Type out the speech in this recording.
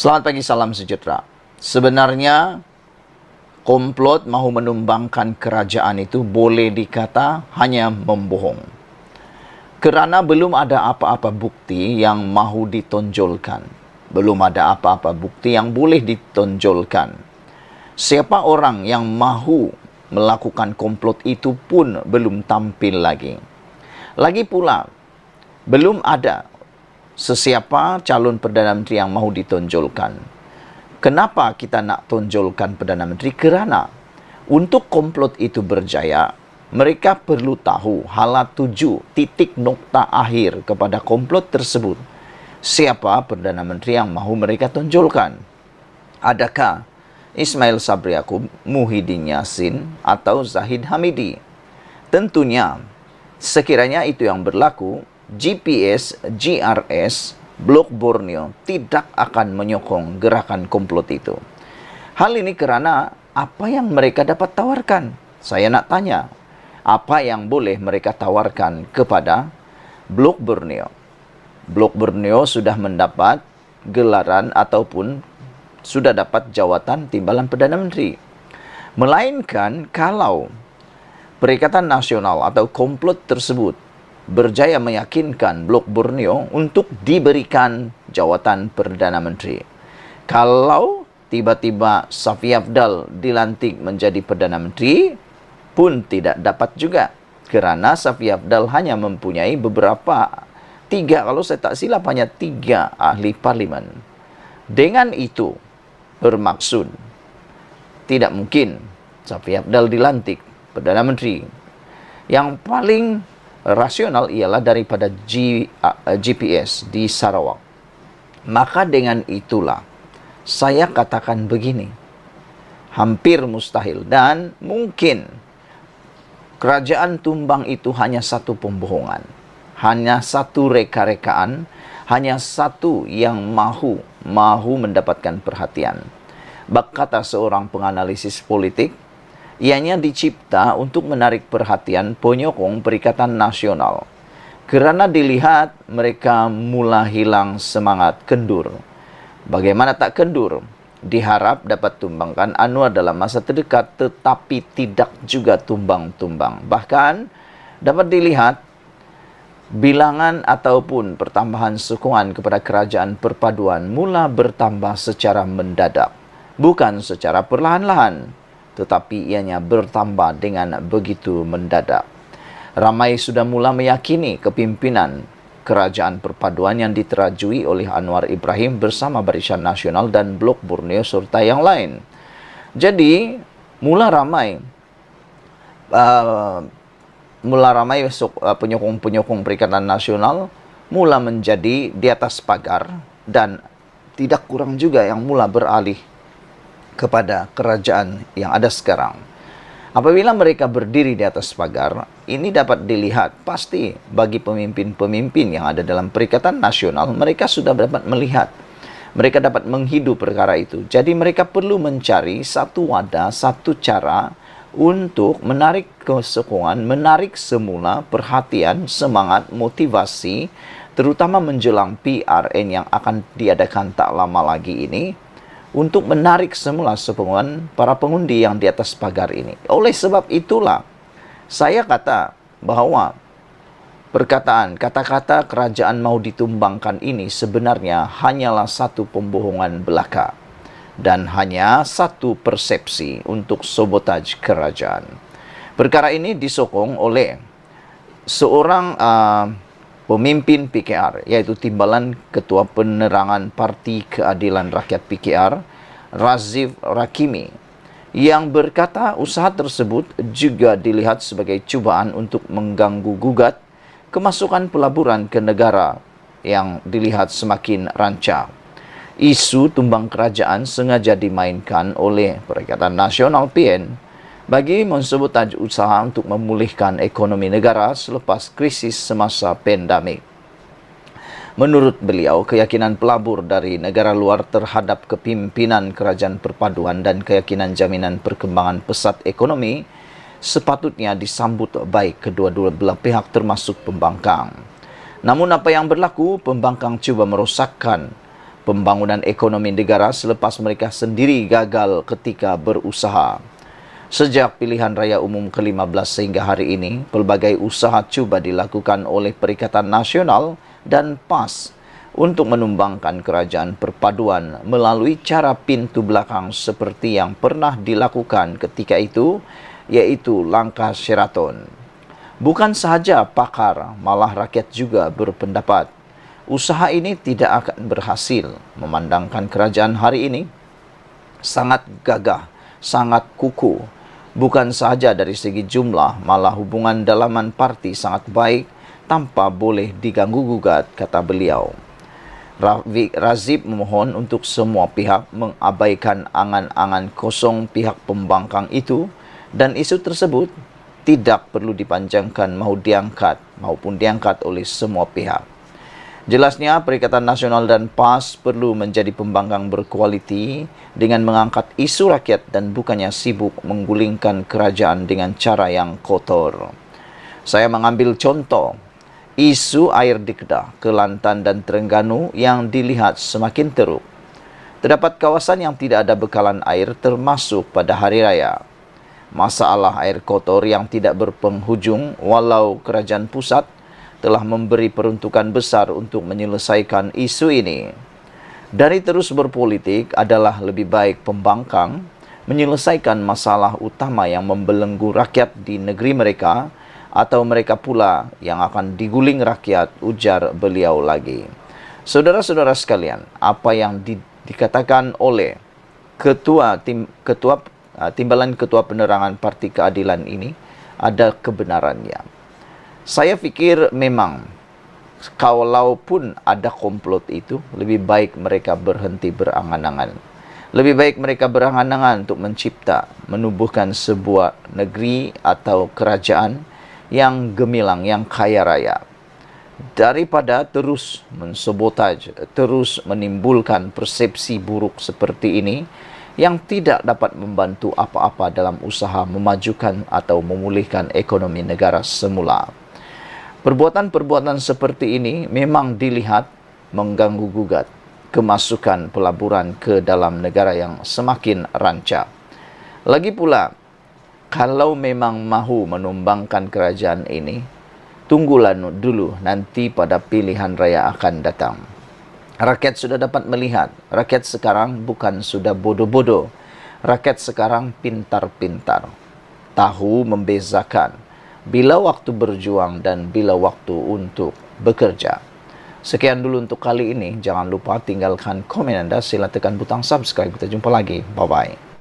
Selamat pagi, salam sejahtera. Sebenarnya komplot mahu menumbangkan kerajaan itu boleh dikata hanya membohong. Kerana belum ada apa-apa bukti yang mahu ditonjolkan. Belum ada apa-apa bukti yang boleh ditonjolkan. Siapa orang yang mahu melakukan komplot itu pun belum tampil lagi. Lagi pula, belum ada sesiapa calon Perdana Menteri yang mahu ditonjolkan. Kenapa kita nak tonjolkan Perdana Menteri? Kerana untuk komplot itu berjaya, mereka perlu tahu hala tuju, titik nokta akhir kepada komplot tersebut. Siapa Perdana Menteri yang mahu mereka tonjolkan? Adakah Ismail Sabri Yaakob, Muhyiddin Yassin atau Zahid Hamidi? Tentunya, sekiranya itu yang berlaku, GPS, GRS, Blok Borneo tidak akan menyokong gerakan komplot itu. Hal ini kerana apa yang mereka dapat tawarkan? Saya nak tanya, apa yang boleh mereka tawarkan kepada Blok Borneo? Blok Borneo sudah mendapat gelaran ataupun sudah dapat jawatan timbalan Perdana Menteri. Melainkan kalau Perikatan Nasional atau komplot tersebut berjaya meyakinkan Blok Borneo untuk diberikan jawatan Perdana Menteri. Kalau tiba-tiba Safi Afdal dilantik menjadi Perdana Menteri, pun tidak dapat juga. Kerana Safi Afdal hanya mempunyai kalau saya tak silap hanya 3 ahli parlimen. Dengan itu, bermaksud tidak mungkin Safi Afdal dilantik Perdana Menteri. Yang paling rasional ialah daripada GPS di Sarawak. Maka dengan itulah saya katakan begini, hampir mustahil dan mungkin kerajaan tumbang itu hanya satu pembohongan, hanya satu reka-rekaan, hanya satu yang mahu mendapatkan perhatian. Bak kata seorang penganalisis politik, ianya dicipta untuk menarik perhatian penyokong Perikatan Nasional. Kerana dilihat mereka mula hilang semangat, kendur. Bagaimana tak kendur? Diharap dapat tumbangkan Anwar dalam masa terdekat, tetapi tidak juga tumbang-tumbang. Bahkan dapat dilihat bilangan ataupun pertambahan sokongan kepada kerajaan perpaduan mula bertambah secara mendadak, bukan secara perlahan-lahan, tetapi ianya bertambah dengan begitu mendadak. Ramai sudah mula meyakini kepimpinan kerajaan perpaduan yang diterajui oleh Anwar Ibrahim bersama Barisan Nasional dan Blok Borneo serta yang lain. Jadi, mula ramai penyokong-penyokong Perikatan Nasional mula menjadi di atas pagar dan tidak kurang juga yang mula beralih kepada kerajaan yang ada sekarang. Apabila mereka berdiri di atas pagar, ini dapat dilihat pasti bagi pemimpin-pemimpin yang ada dalam Perikatan Nasional, mereka sudah dapat melihat, mereka dapat menghidup perkara itu. Jadi mereka perlu mencari satu wadah, satu cara untuk menarik kesokongan, menarik semula perhatian, semangat, motivasi, terutama menjelang PRN yang akan diadakan tak lama lagi ini, untuk menarik semula sokongan para pengundi yang di atas pagar ini. Oleh sebab itulah, saya kata bahawa kata-kata kerajaan mau ditumbangkan ini sebenarnya hanyalah satu pembohongan belaka dan hanya satu persepsi untuk sabotaj kerajaan. Perkara ini disokong oleh seorang pemimpin PKR, iaitu Timbalan Ketua Penerangan Parti Keadilan Rakyat PKR, Razif Rakimi, yang berkata usaha tersebut juga dilihat sebagai cubaan untuk mengganggu gugat kemasukan pelaburan ke negara yang dilihat semakin rancak. Isu tumbang kerajaan sengaja dimainkan oleh Perikatan Nasional PN bagi mensabotaj usaha untuk memulihkan ekonomi negara selepas krisis semasa pandemik. Menurut beliau, keyakinan pelabur dari negara luar terhadap kepimpinan kerajaan perpaduan dan keyakinan jaminan perkembangan pesat ekonomi sepatutnya disambut baik kedua-dua belah pihak termasuk pembangkang. Namun apa yang berlaku, pembangkang cuba merosakkan pembangunan ekonomi negara selepas mereka sendiri gagal ketika berusaha. Sejak pilihan raya umum ke-15 sehingga hari ini, pelbagai usaha cuba dilakukan oleh Perikatan Nasional dan PAS untuk menumbangkan kerajaan perpaduan melalui cara pintu belakang seperti yang pernah dilakukan ketika itu, yaitu langkah Sheraton. Bukan sahaja pakar, malah rakyat juga berpendapat usaha ini tidak akan berhasil, memandangkan kerajaan hari ini sangat gagah, sangat kukuh. Bukan sahaja dari segi jumlah, malah hubungan dalaman parti sangat baik tanpa boleh diganggu-gugat, kata beliau. Razib memohon untuk semua pihak mengabaikan angan-angan kosong pihak pembangkang itu dan isu tersebut tidak perlu dipanjangkan maupun diangkat oleh semua pihak. Jelasnya, Perikatan Nasional dan PAS perlu menjadi pembangkang berkualiti dengan mengangkat isu rakyat dan bukannya sibuk menggulingkan kerajaan dengan cara yang kotor. Saya mengambil contoh isu air di Kedah, Kelantan dan Terengganu yang dilihat semakin teruk. Terdapat kawasan yang tidak ada bekalan air termasuk pada hari raya. Masalah air kotor yang tidak berpenghujung walau kerajaan pusat telah memberi peruntukan besar untuk menyelesaikan isu ini. Dari terus berpolitik adalah lebih baik pembangkang menyelesaikan masalah utama yang membelenggu rakyat di negeri mereka atau mereka pula yang akan diguling rakyat, ujar beliau lagi. Saudara-saudara sekalian, apa yang dikatakan oleh Timbalan Ketua Penerangan Parti Keadilan ini ada kebenarannya. Saya fikir memang kalaupun ada komplot itu, lebih baik mereka berhenti berangan-angan. Lebih baik mereka berangan-angan untuk mencipta, menubuhkan sebuah negeri atau kerajaan yang gemilang, yang kaya raya. Daripada terus mensabotaj, terus menimbulkan persepsi buruk seperti ini yang tidak dapat membantu apa-apa dalam usaha memajukan atau memulihkan ekonomi negara semula. Perbuatan-perbuatan seperti ini memang dilihat mengganggu-gugat kemasukan pelaburan ke dalam negara yang semakin rancak. Lagi pula, kalau memang mahu menumbangkan kerajaan ini, tunggulah dulu nanti pada pilihan raya akan datang. Rakyat sudah dapat melihat, rakyat sekarang bukan sudah bodoh-bodoh. Rakyat sekarang pintar-pintar, tahu membezakan bila waktu berjuang dan bila waktu untuk bekerja. Sekian dulu untuk kali ini. Jangan lupa tinggalkan komen Anda. Sila tekan butang subscribe. Kita jumpa lagi. Bye-bye.